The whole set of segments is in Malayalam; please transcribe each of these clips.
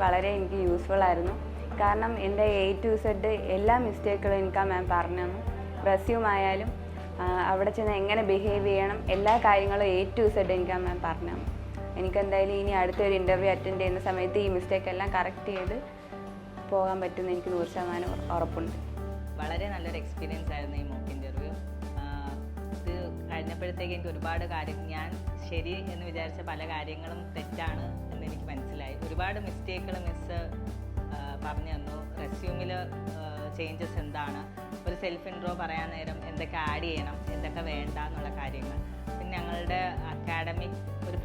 വളരെ എനിക്ക് യൂസ്ഫുൾ ആയിരുന്നു. കാരണം എൻ്റെ A to Z എല്ലാ മിസ്റ്റേക്കുകളും എനിക്ക് ആ മാം പറഞ്ഞു തന്നു. റെസ്യൂം ആയാലും അവിടെ ചെന്ന് എങ്ങനെ ബിഹേവ് ചെയ്യണം, എല്ലാ കാര്യങ്ങളും A to Z എനിക്ക് ആ മാം പറഞ്ഞു തന്നു. എനിക്കെന്തായാലും ഇനി അടുത്തൊരു ഇൻ്റർവ്യൂ അറ്റൻഡ് ചെയ്യുന്ന സമയത്ത് ഈ മിസ്റ്റേക്ക് എല്ലാം കറക്റ്റ് ചെയ്ത് പോകാൻ പറ്റുമെന്ന് എനിക്ക് 100% ഉറപ്പുണ്ട്. വളരെ നല്ലൊരു എക്സ്പീരിയൻസ് ആയിരുന്നു ഈ മോക്ക് ഇൻ്റർവ്യൂ. ഇത് കഴിഞ്ഞപ്പോഴത്തേക്ക് എനിക്ക് ഒരുപാട് കാര്യം, ഞാൻ ശരി എന്ന് വിചാരിച്ച പല കാര്യങ്ങളും തെറ്റാണ് എന്ന് എനിക്ക് മനസ്സിലായി. ഒരുപാട് മിസ്റ്റേക്കുകൾ മിസ്സ് പറഞ്ഞു തന്നു. റെസ്യൂമിൽ ചേഞ്ചസ് എന്താണ്, ഒരു സെൽഫ് ഇൻട്രോ പറയാൻ നേരം എന്തൊക്കെ ആഡ് ചെയ്യണം, എന്തൊക്കെ വേണ്ട എന്നുള്ള കാര്യങ്ങൾ. പിന്നെ ഞങ്ങളുടെ അക്കാഡമിക് ഒരു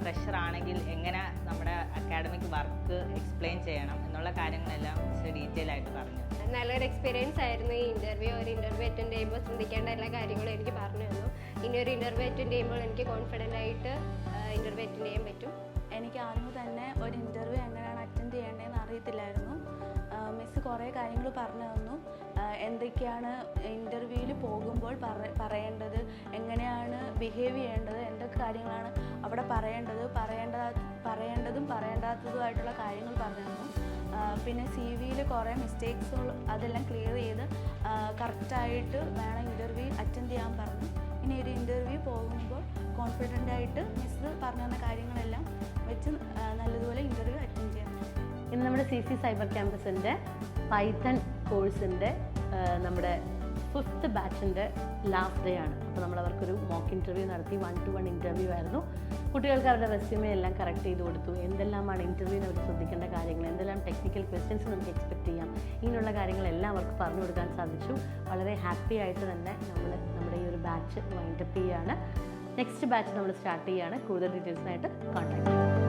ഫ്രഷറാണെങ്കിൽ എങ്ങനെ നമ്മുടെ അക്കാഡമിക് വർക്ക് എക്സ്പ്ലെയിൻ ചെയ്യണം എന്നുള്ള കാര്യങ്ങളെല്ലാം ഡീറ്റെയിൽ ആയിട്ട് പറഞ്ഞു. നല്ലൊരു എക്സ്പീരിയൻസ് ആയിരുന്നു ഈ ഇൻ്റർവ്യൂ. ഒരു ഇൻ്റർവ്യൂ അറ്റൻഡ് ചെയ്യുമ്പോൾ ശ്രദ്ധിക്കേണ്ട എല്ലാ കാര്യങ്ങളും എനിക്ക് പറഞ്ഞു തന്നു. ഇനി ഒരു ഇൻ്റർവ്യൂ അറ്റൻഡ് ചെയ്യുമ്പോൾ എനിക്ക് കോൺഫിഡൻ്റ് ആയിട്ട് ഇൻ്റർവ്യൂ അറ്റൻഡ് ചെയ്യാൻ പറ്റും. എനിക്ക് ആദ്യം തന്നെ ഒരു ഇൻ്റർവ്യൂ എങ്ങനെയാണ് അറ്റൻഡ് ചെയ്യേണ്ടതെന്ന് അറിയത്തില്ലായിരുന്നു. മിസ് കുറേ കാര്യങ്ങൾ പറഞ്ഞു തന്നു. എന്തൊക്കെയാണ് ഇൻ്റർവ്യൂവിൽ പോകുമ്പോൾ പറയേണ്ടത്, എങ്ങനെയാണ് ബിഹേവ് ചെയ്യേണ്ടത്, എന്തൊക്കെ കാര്യങ്ങളാണ് അവിടെ പറയേണ്ടതും പറയേണ്ടാത്തതുമായിട്ടുള്ള കാര്യങ്ങൾ പറഞ്ഞു തന്നു. പിന്നെ CV-യിൽ കുറേ മിസ്റ്റേക്സ് അതെല്ലാം ക്ലിയർ ചെയ്ത് കറക്റ്റായിട്ട് വേണം ഇൻ്റർവ്യൂ അറ്റൻഡ് ചെയ്യാൻ പറഞ്ഞു. ഇനി ഒരു ഇൻ്റർവ്യൂ പോകുമ്പോൾ കോൺഫിഡൻ്റ് ആയിട്ട് മിസ് പറഞ്ഞു തന്ന കാര്യങ്ങളെല്ലാം വെച്ച് നല്ലതുപോലെ ഇൻ്റർവ്യൂ അറ്റൻഡ് ചെയ്യാൻ. ഇന്ന് നമ്മുടെ CC സൈബർ ക്യാമ്പസിൻ്റെ പൈത്തൺ കോഴ്സിൻ്റെ നമ്മുടെ 5th ബാച്ചിൻ്റെ ലാസ്റ്റ് ഡേ ആണ്. അപ്പോൾ നമ്മൾ അവർക്കൊരു മോക്ക് ഇൻ്റർവ്യൂ നടത്തി. 1-to-1 ഇൻ്റർവ്യൂ ആയിരുന്നു. കുട്ടികൾക്ക് അവരുടെ റെസ്യൂമേ എല്ലാം കറക്റ്റ് ചെയ്ത് കൊടുത്തു. എന്തെല്ലാമാണ് ഇൻ്റർവ്യൂവിന് അവർ ശ്രദ്ധിക്കേണ്ട കാര്യങ്ങൾ, എന്തെല്ലാം ടെക്നിക്കൽ ക്വസ്റ്റ്യൻസ് നമുക്ക് എക്സ്പെക്റ്റ് ചെയ്യാം, ഇങ്ങനെയുള്ള കാര്യങ്ങളെല്ലാം അവർക്ക് പറഞ്ഞു കൊടുക്കാൻ സാധിച്ചു. വളരെ ഹാപ്പി ആയിട്ട് തന്നെ നമ്മൾ നമ്മുടെ ഈ ഒരു ബാച്ച് വൈൻഡപ്പ് ചെയ്യുകയാണ്. നെക്സ്റ്റ് ബാച്ച് നമ്മൾ സ്റ്റാർട്ട് ചെയ്യുകയാണ്. കൂടുതൽ ഡീറ്റെയിൽസിനായിട്ട് കോൺടാക്ട് ചെയ്യാം.